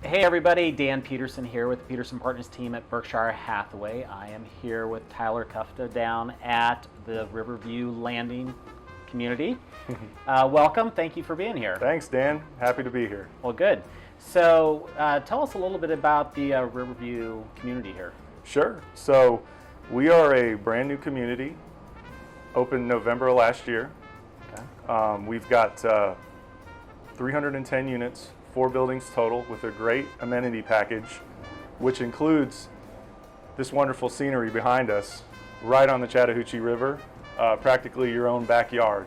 Hey everybody, Dan Peterson here with the Peterson Partners team at Berkshire Hathaway. I am here with Tyler Kufta down at the Riverview Landing community. Welcome, thank you for being here. Thanks, Dan. Happy to be here. Well, good. So tell us a little bit about the Riverview community here. Sure. So we are a brand new community, opened November last year. Okay. We've got 310 units, 4 buildings total, with a great amenity package, which includes this wonderful scenery behind us, right on the Chattahoochee River, practically your own backyard.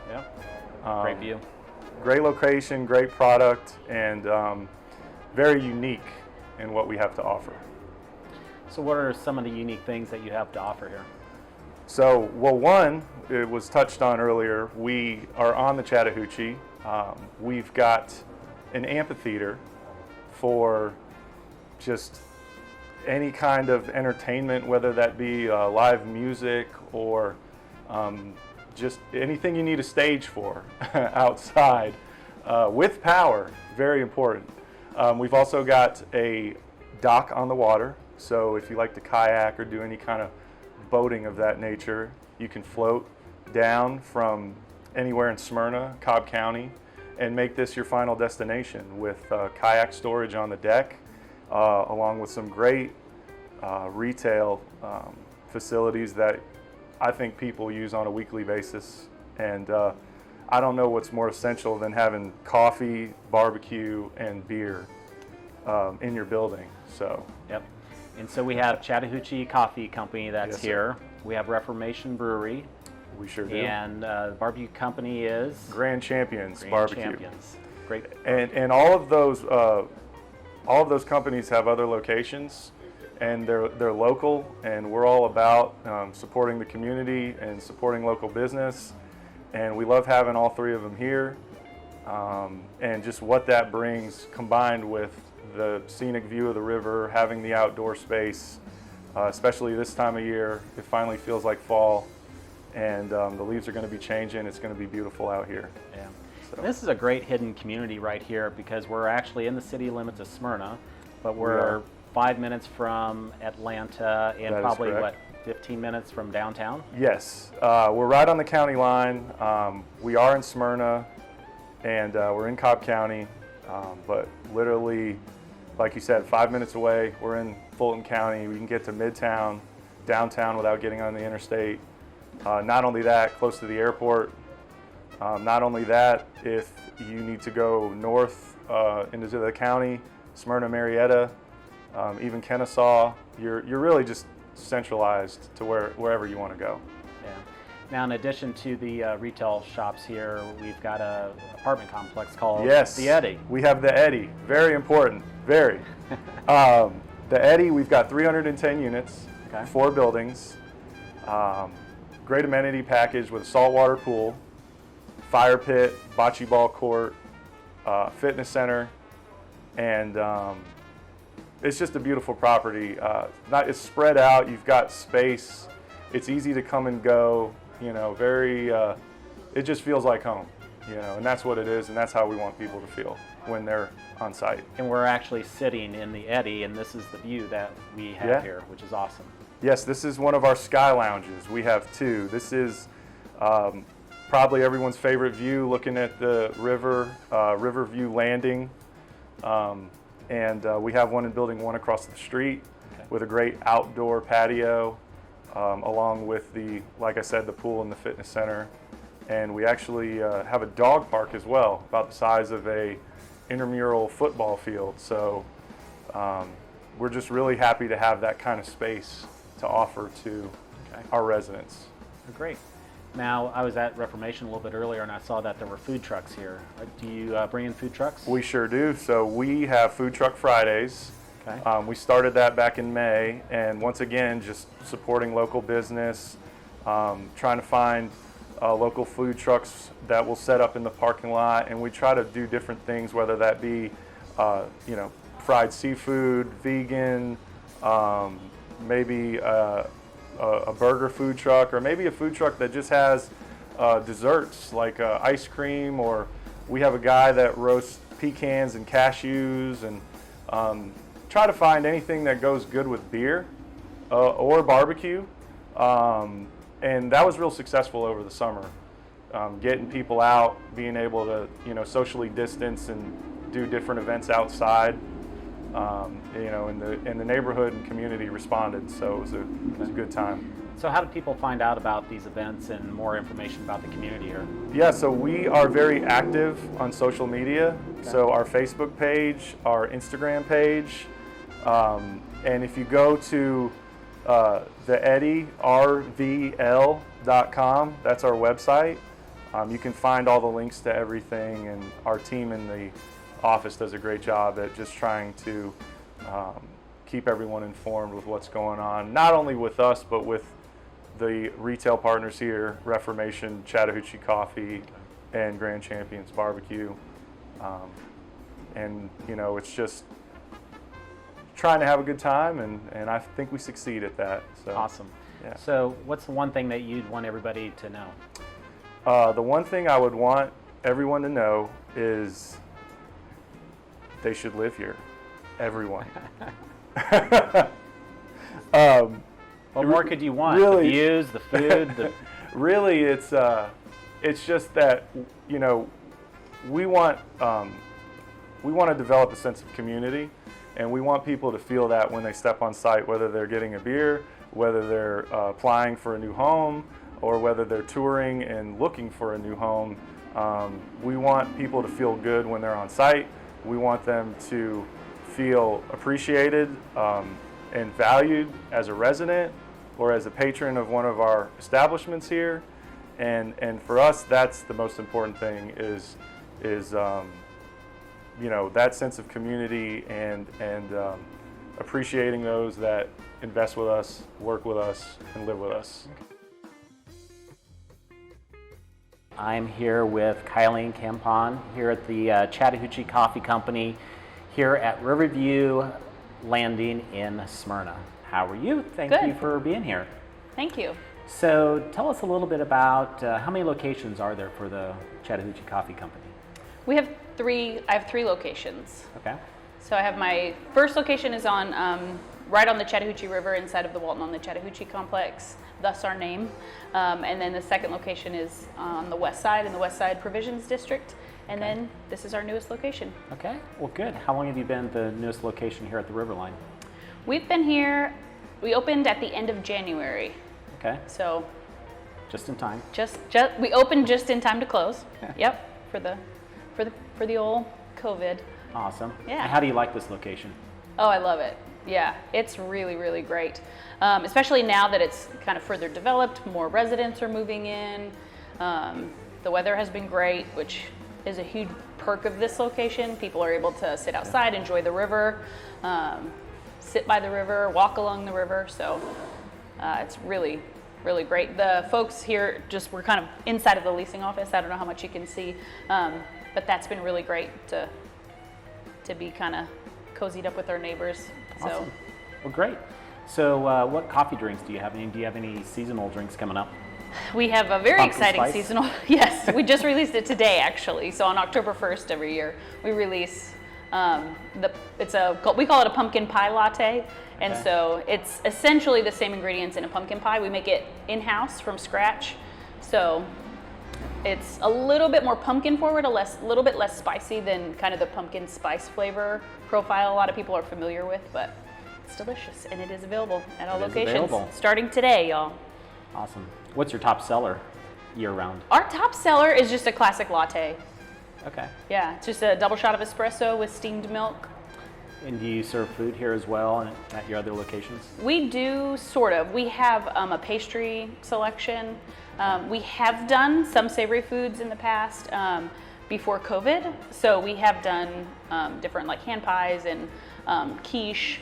Yeah, great view. Great location, great product, and very unique in what we have to offer. So what are some of the unique things that you have to offer here? So, well, one, it was touched on earlier, we are on the Chattahoochee. We've got an amphitheater for just any kind of entertainment, whether that be live music or just anything you need a stage for outside with power, very important. We've also got a dock on the water, so if you like to kayak or do any kind of boating of that nature, you can float down from anywhere in Smyrna, Cobb County, and make this your final destination with kayak storage on the deck, along with some great retail facilities that I think people use on a weekly basis. And I don't know what's more essential than having coffee, barbecue, and beer in your building. So. Yep. And so we have Chattahoochee Coffee Company that's Yes, sir. here. We have Reformation Brewery. We sure do. And the barbecue company is Grand Champions Grand Barbecue. Champions. Great. And all of those companies have other locations, and they're local, and we're all about supporting the community and supporting local business, and we love having all 3 of them here, and just what that brings combined with the scenic view of the river, having the outdoor space, especially this time of year. It finally feels like fall, and the leaves are going to be changing. It's going to be beautiful out here. Yeah. So. This is a great hidden community right here because we're actually in the city limits of Smyrna, but we're 5 minutes from Atlanta and That is probably, correct. 15 minutes from downtown? Yes, we're right on the county line. We are in Smyrna, and we're in Cobb County, but literally, like you said, 5 minutes away. We're in Fulton County. We can get to Midtown, downtown without getting on the interstate. Not only that, close to the airport. Not only that, if you need to go north into the county, Smyrna, Marietta, even Kennesaw, you're really just centralized to wherever you want to go. Yeah. Now, in addition to the retail shops here, we've got an apartment complex called the Eddy. We have the Eddy. Very important. Very. The Eddy, we've got 310 units, Okay. 4 buildings, great amenity package with a saltwater pool, fire pit, bocce ball court, fitness center, and it's just a beautiful property. It's spread out. You've got space. It's easy to come and go. You know, it just feels like home. You know, and that's what it is, and that's how we want people to feel when they're on site. And we're actually sitting in the Eddy, and this is the view that we have here, which is awesome. Yes, this is one of our sky lounges. We have 2. This is probably everyone's favorite view, looking at the river, Riverview Landing. And we have one in building 1 across the street with a great outdoor patio, along with like I said, the pool and the fitness center. And we actually have a dog park as well, about the size of a intramural football field. So we're just really happy to have that kind of space to offer to our residents. Great. Now, I was at Reformation a little bit earlier, and I saw that there were food trucks here. Do you bring in food trucks? We sure do. So we have Food Truck Fridays. Okay. We started that back in May, and once again, just supporting local business, trying to find local food trucks that will set up in the parking lot, and we try to do different things, whether that be, fried seafood, vegan, maybe a burger food truck, or maybe a food truck that just has desserts like ice cream, or we have a guy that roasts pecans and cashews, and Try to find anything that goes good with beer or barbecue. And that was real successful over the summer. Getting people out, being able to, socially distance and do different events outside. And the neighborhood and community responded, so it was a good time. So how do people find out about these events and more information about the community here? Yeah, so we are very active on social media. Okay. So our Facebook page, our Instagram page, and if you go to the eddiervl.com, that's our website. You can find all the links to everything, and our team in the office does a great job at just trying to keep everyone informed with what's going on, not only with us, but with the retail partners here, Reformation, Chattahoochee Coffee, and Grand Champions Barbecue. It's just trying to have a good time, and I think we succeed at that. So, awesome. Yeah. So what's the one thing that you'd want everybody to know? The one thing I would want everyone to know is they should live here. Everyone. What more could you want? Really, the views, the food. Really, it's just that we want to develop a sense of community, and we want people to feel that when they step on site, whether they're getting a beer, whether they're applying for a new home, or whether they're touring and looking for a new home. We want people to feel good when they're on site. We want them to feel appreciated and valued as a resident or as a patron of one of our establishments here. And for us, that's the most important thing is that sense of community and appreciating those that invest with us, work with us, and live with us. I'm here with Kylene Campon here at the Chattahoochee Coffee Company here at Riverview Landing in Smyrna. How are you? Thank Good. you for being here. Thank you. So tell us a little bit about how many locations are there for the Chattahoochee Coffee Company? I have three locations. Okay. So I have my first location is on right on the Chattahoochee River inside of the Walton on the Chattahoochee complex, thus our name. And then the second location is on the west side in the West Side Provisions District. And then this is our newest location. Okay, well good. How long have you been the newest location here at the Riverline? We've been here, we opened at the end of January. Okay, So just in time. just we opened just in time to close. Yep, for the old COVID. Awesome. Yeah. And how do you like this location? Oh, I love it. Yeah, it's really, really great. Especially now that it's kind of further developed, more residents are moving in. The weather has been great, which is a huge perk of this location. People are able to sit outside, enjoy the river, sit by the river, walk along the river. So it's really, really great. The folks here we're kind of inside of the leasing office. I don't know how much you can see, but that's been really great to be kind of cozied up with our neighbors. Awesome. So Well, great. So what coffee drinks do you have? Do you have any seasonal drinks coming up? we have a very Pumpkin exciting spice? seasonal. Yes, we just released it today, actually. So on October 1st every year, we release we call it a pumpkin pie latte, and Okay. so it's essentially the same ingredients in a pumpkin pie. We make it in-house from scratch, so it's a little bit more pumpkin forward, little bit less spicy than kind of the pumpkin spice flavor profile a lot of people are familiar with, but it's delicious, and it is available at all It is locations available. starting today, y'all. Awesome. What's your top seller year-round? Our top seller is just a classic latte. Okay. Yeah, it's just a double shot of espresso with steamed milk. And do you serve food here as well at your other locations? We do, sort of. We have a pastry selection. We have done some savory foods in the past before COVID. So we have done different like hand pies and quiche.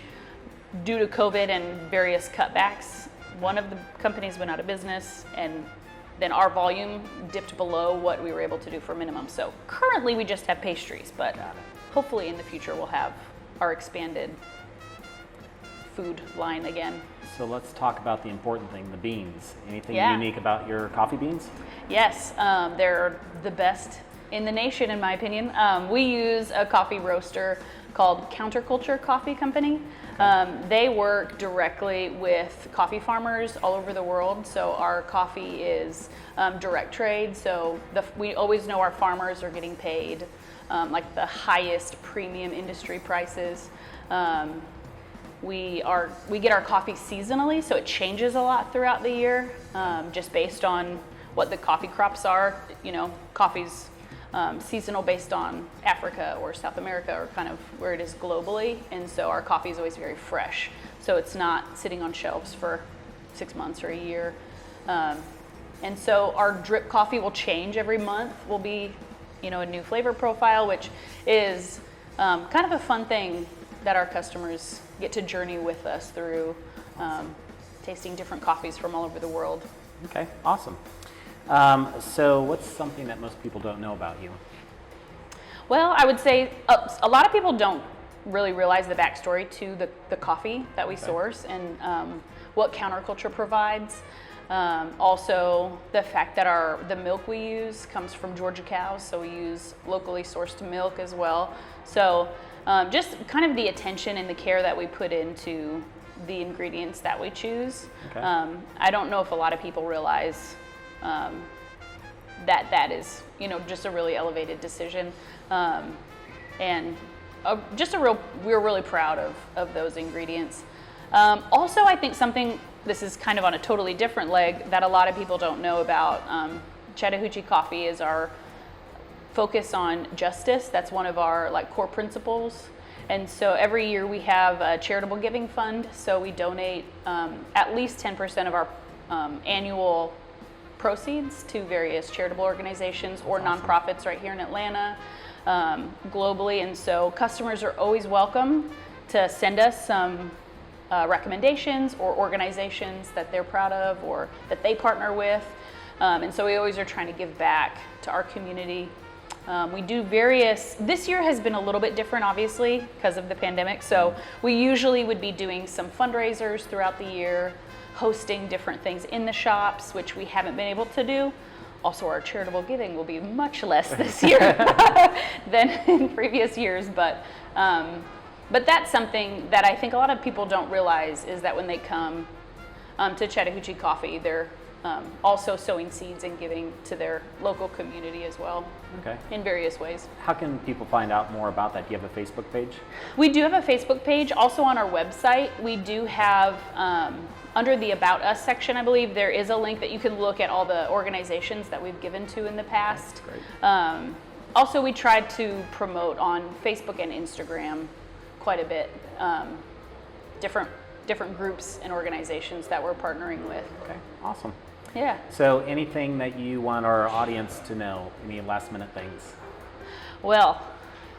Due to COVID and various cutbacks, one of the companies went out of business, and then our volume dipped below what we were able to do for minimum. So currently we just have pastries, but Got it. hopefully in the future we'll have our expanded food line again. So let's talk about the important thing, the beans. Anything Yeah. unique about your coffee beans? Yes, they're the best in the nation, in my opinion. We use a coffee roaster called Counterculture Coffee Company. They work directly with coffee farmers all over the world. So our coffee is direct trade. So we always know our farmers are getting paid like the highest premium industry prices. We get our coffee seasonally, so it changes a lot throughout the year, just based on what the coffee crops are. You know, coffee's seasonal based on Africa or South America, or kind of where it is globally, and so our coffee is always very fresh. So it's not sitting on shelves for 6 months or a year. And so our drip coffee will change every month. Will be, you know, a new flavor profile, which is kind of a fun thing that our customers get to journey with us through, tasting different coffees from all over the world. Okay, awesome. So what's something that most people don't know about you? Well, I would say a lot of people don't really realize the backstory to the coffee that we source, and what Counterculture provides. Also, the fact that the milk we use comes from Georgia cows, so we use locally sourced milk as well. So just kind of the attention and the care that we put into the ingredients that we choose. Okay. I don't know if a lot of people realize that is, you know, just a really elevated decision, and we're really proud of those ingredients. Also, I think this is kind of on a totally different leg that a lot of people don't know about. Chattahoochee Coffee is our focus on justice. That's one of our core principles. And so every year we have a charitable giving fund. So we donate at least 10% of our annual proceeds to various charitable organizations or nonprofits right here in Atlanta, globally. And so customers are always welcome to send us some recommendations or organizations that they're proud of or that they partner with. And so we always are trying to give back to our community. We do this year has been a little bit different, obviously, because of the pandemic. So we usually would be doing some fundraisers throughout the year, hosting different things in the shops, which we haven't been able to do. Also, our charitable giving will be much less this year than in previous years. But that's something that I think a lot of people don't realize, is that when they come to Chattahoochee Coffee, they're also sowing seeds and giving to their local community as well. Okay. In various ways. How can people find out more about that? Do you have a Facebook page? We do have a Facebook page. Also on our website, we do have, under the About Us section, I believe, there is a link that you can look at all the organizations that we've given to in the past. Great. Also, we tried to promote on Facebook and Instagram quite a bit, different groups and organizations that we're partnering with. Okay, awesome. Yeah. So anything that you want our audience to know, any last minute things? Well,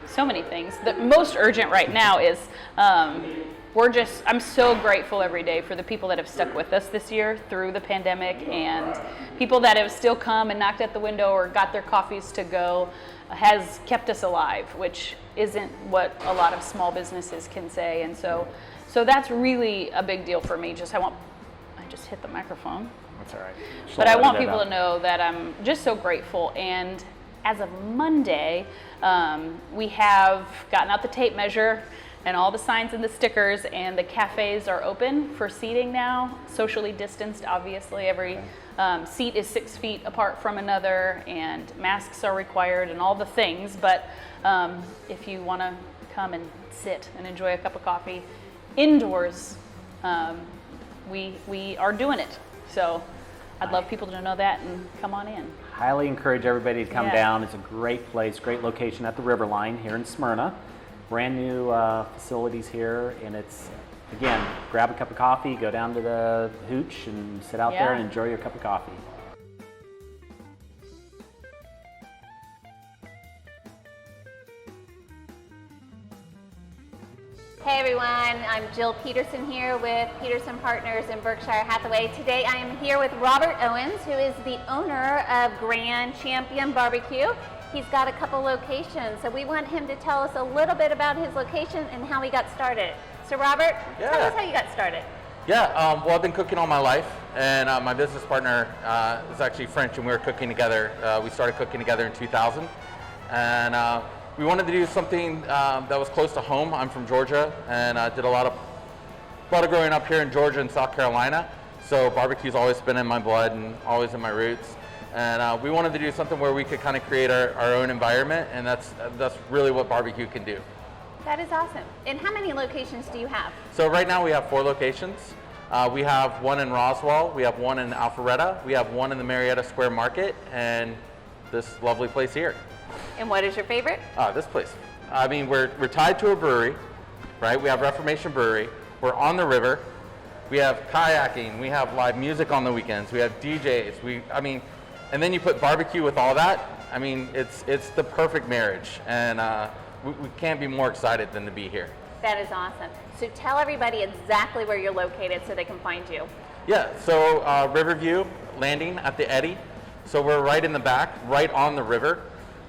so many things. The most urgent right now is I'm so grateful every day for the people that have stuck with us this year through the pandemic, and people that have still come and knocked at the window or got their coffees to go has kept us alive, which isn't what a lot of small businesses can say. And so that's really a big deal for me. I just hit the microphone. That's all right. But I want people to know that I'm just so grateful. And as of Monday, we have gotten out the tape measure and all the signs and the stickers, and the cafes are open for seating now, socially distanced, obviously. Every seat is 6 feet apart from another, and masks are required and all the things. But if you want to come and sit and enjoy a cup of coffee indoors, we are doing it. So I'd love people to know that and come on in. Highly encourage everybody to come Yeah. down. It's a great place, great location at the Riverline here in Smyrna. Brand new facilities here, and it's, again, grab a cup of coffee, go down to the hooch and sit out there Yeah. and enjoy your cup of coffee. Hey everyone, I'm Jill Peterson here with Peterson Partners in Berkshire Hathaway. Today I am here with Robert Owens, who is the owner of Grand Champion Barbecue. He's got a couple locations, so we want him to tell us a little bit about his location and how he got started. So Robert, tell us how you got started. Yeah, well, I've been cooking all my life, and my business partner is actually French, and we were cooking together. We started cooking together in 2000, and we wanted to do something that was close to home. I'm from Georgia, and I did a lot of growing up here in Georgia and South Carolina. So barbecue's always been in my blood and always in my roots. And we wanted to do something where we could kind of create our own environment, and that's really what barbecue can do. That is awesome. And how many locations do you have? So right now we have 4 locations. We have one in Roswell, we have one in Alpharetta, we have one in the Marietta Square Market, and this lovely place here. And what is your favorite? This place. I mean, we're tied to a brewery, right? We have Reformation Brewery. We're on the river. We have kayaking. We have live music on the weekends. We have DJs. And then you put barbecue with all that. I mean, it's the perfect marriage, and we can't be more excited than to be here. That is awesome. So tell everybody exactly where you're located so they can find you. Yeah, so Riverview landing at the Eddy. So we're right in the back, right on the river,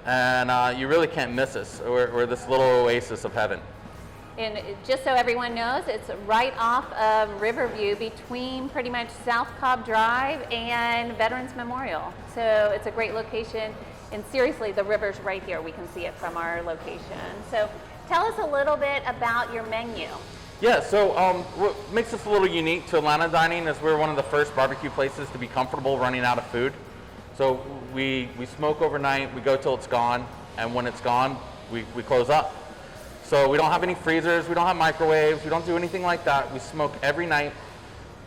and you really can't miss us. We're this little oasis of heaven. And just so everyone knows, it's right off of Riverview between pretty much South Cobb Drive and Veterans Memorial. So it's a great location. And seriously, the river's right here. We can see it from our location. So tell us a little bit about your menu. Yeah, so what makes us a little unique to Atlanta Dining is we're one of the first barbecue places to be comfortable running out of food. So we smoke overnight, we go till it's gone, and when it's gone, we close up. So we don't have any freezers, we don't have microwaves, we don't do anything like that. We smoke every night,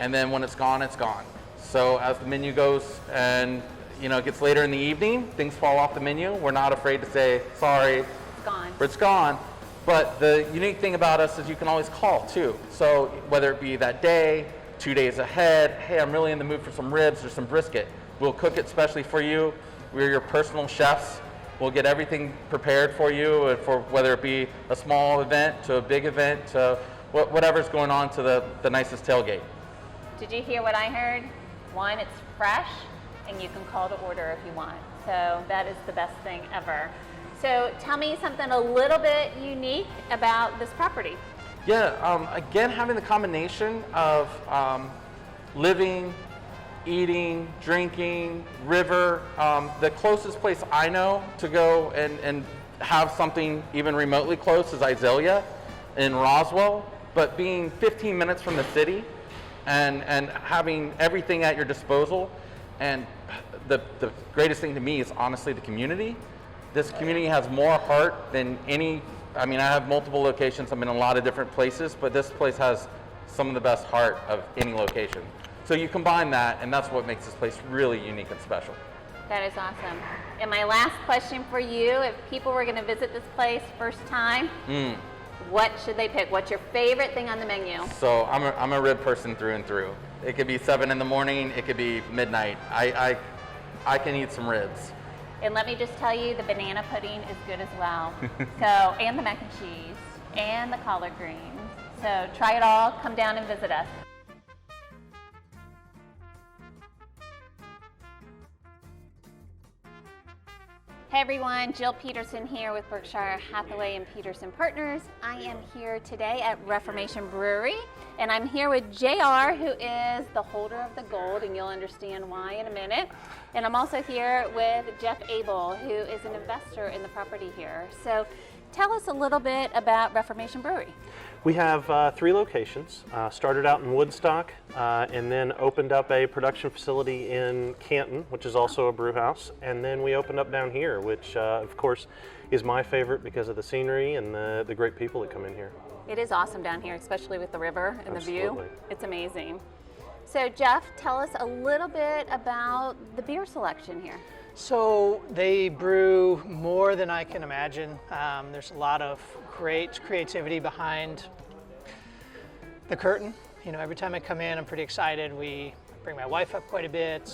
and then when it's gone, it's gone. So as the menu goes and it gets later in the evening, things fall off the menu. We're not afraid to say, sorry, It's gone. it's gone. But the unique thing about us is you can always call too. So whether it be that day, 2 days ahead, hey, I'm really in the mood for some ribs or some brisket. We'll cook it specially for you. We're your personal chefs. We'll get everything prepared for you, for whether it be a small event to a big event to whatever's going on to the nicest tailgate. Did you hear what I heard? One, it's fresh, and you can call to order if you want. So that is the best thing ever. So tell me something a little bit unique about this property. Yeah, again, having the combination of living, eating, drinking, river. The closest place I know to go and have something even remotely close is Iselia in Roswell, but being 15 minutes from the city and having everything at your disposal, and the greatest thing to me is honestly the community. This community has more heart than any, I have multiple locations, I'm in a lot of different places, but this place has some of the best heart of any location. So you combine that, and that's what makes this place really unique and special. That is awesome. And my last question for you, if people were going to visit this place first time, what should they pick? What's your favorite thing on the menu? So I'm a rib person through and through. It could be 7 in the morning, it could be midnight. I can eat some ribs. And let me just tell you, the banana pudding is good as well. So, and the mac and cheese, and the collard greens. So try it all, come down and visit us. Hey everyone, Jill Peterson here with Berkshire Hathaway and Peterson Partners. I am here today at Reformation Brewery, and I'm here with JR, who is the holder of the gold, and you'll understand why in a minute. And I'm also here with Jeff Abel, who is an investor in the property here. So tell us a little bit about Reformation Brewery. We have 3 locations. Started out in Woodstock and then opened up a production facility in Canton, which is also a brew house. And then we opened up down here, which of course is my favorite because of the scenery and the great people that come in here. It is awesome down here, especially with the river and Absolutely. The view. It's amazing. So Jeff, tell us a little bit about the beer selection here. So they brew more than I can imagine. There's a lot of great creativity behind the curtain. Every time I come in, I'm pretty excited. We bring my wife up quite a bit.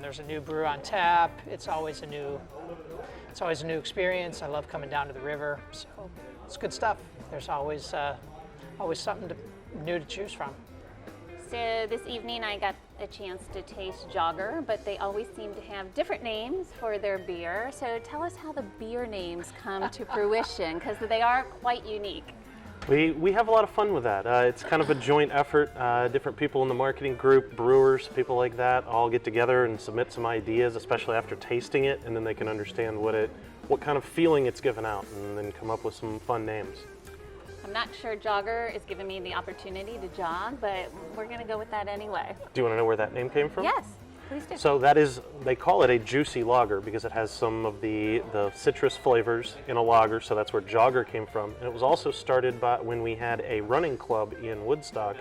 There's a new brew on tap. It's always a new experience. I love coming down to the river, so it's good stuff. There's always something new to choose from. So this evening I got a chance to taste Jogger, but they always seem to have different names for their beer. So tell us how the beer names come to fruition, because they are quite unique. We have a lot of fun with that. It's kind of a joint effort. Different people in the marketing group, brewers, people like that, all get together and submit some ideas, especially after tasting it, and then they can understand what it what kind of feeling it's given out, and then come up with some fun names. I'm not sure jogger is giving me the opportunity to jog, but we're going to go with that anyway. Do you want to know where that name came from? Yes, please do. So that is, they call it a juicy lager because it has some of the citrus flavors in a lager, so that's where jogger came from. And it was also started by when we had a running club in Woodstock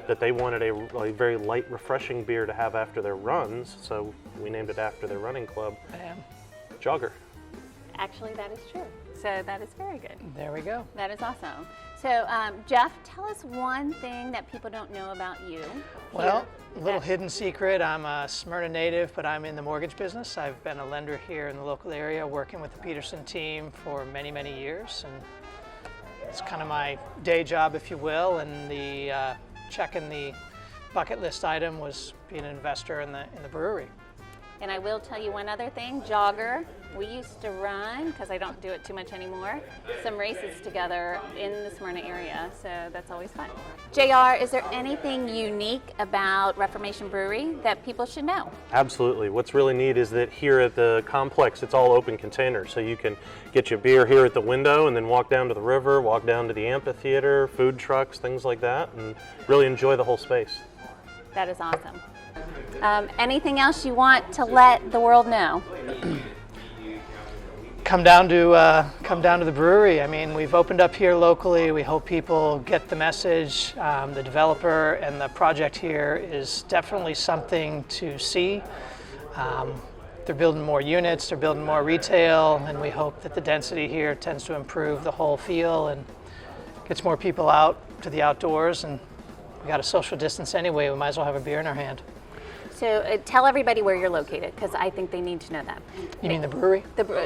that they wanted a very light, refreshing beer to have after their runs, so we named it after their running club. Bam. Jogger. Actually, that is true. So that is very good. There we go. That is awesome. So, Jeff, tell us one thing that people don't know about you. Well, here a little at- hidden secret. I'm a Smyrna native, but I'm in the mortgage business. I've been a lender here in the local area, working with the Peterson team for many, many years. And it's kind of my day job, if you will. And the check in the bucket list item was being an investor in the brewery. And I will tell you one other thing, jogger. We used to run, because I don't do it too much anymore, some races together in the Smyrna area, so that's always fun. JR, is there anything unique about Reformation Brewery that people should know? Absolutely. What's really neat is that here at the complex, it's all open containers. So you can get your beer here at the window and then walk down to the river, walk down to the amphitheater, food trucks, things like that, and really enjoy the whole space. That is awesome. Anything else you want to let the world know? Come down to the brewery. I mean, we've opened up here locally. We hope people get the message. The developer and the project here is definitely something to see. They're building more units, they're building more retail, and we hope that the density here tends to improve the whole feel and gets more people out to the outdoors. And we got a social distance anyway. We might as well have a beer in our hand. So tell everybody where you're located, because I think they need to know that. You mean the brewery?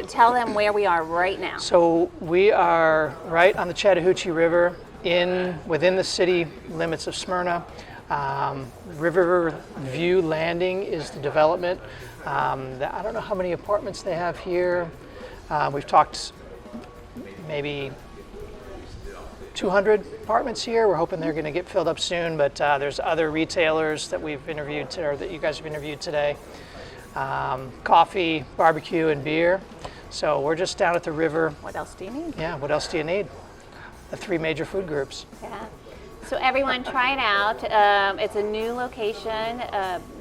Tell them where we are right now. So we are right on the Chattahoochee River, within the city limits of Smyrna. Riverview Landing is the development. I don't know how many apartments they have here. We've talked maybe 200 apartments here. We're hoping they're going to get filled up soon, but there's other retailers that we've interviewed or that you guys have interviewed today. Coffee, barbecue, and beer. So we're just down at the river. What else do you need? Yeah, what else do you need? The three major food groups. Yeah. So everyone try it out. It's a new location,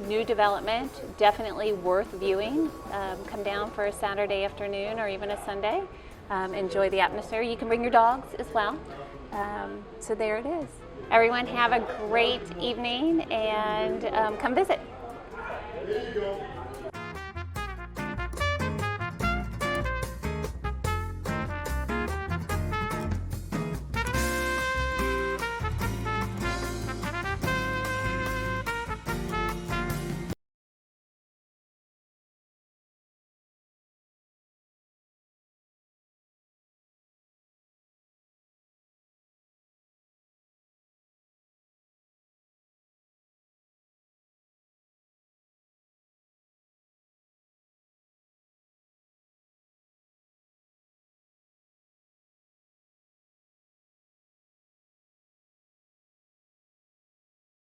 new development, definitely worth viewing. Come down for a Saturday afternoon or even a Sunday. Enjoy the atmosphere. You can bring your dogs as well. So there it is. Everyone have a great evening and come visit. There you go.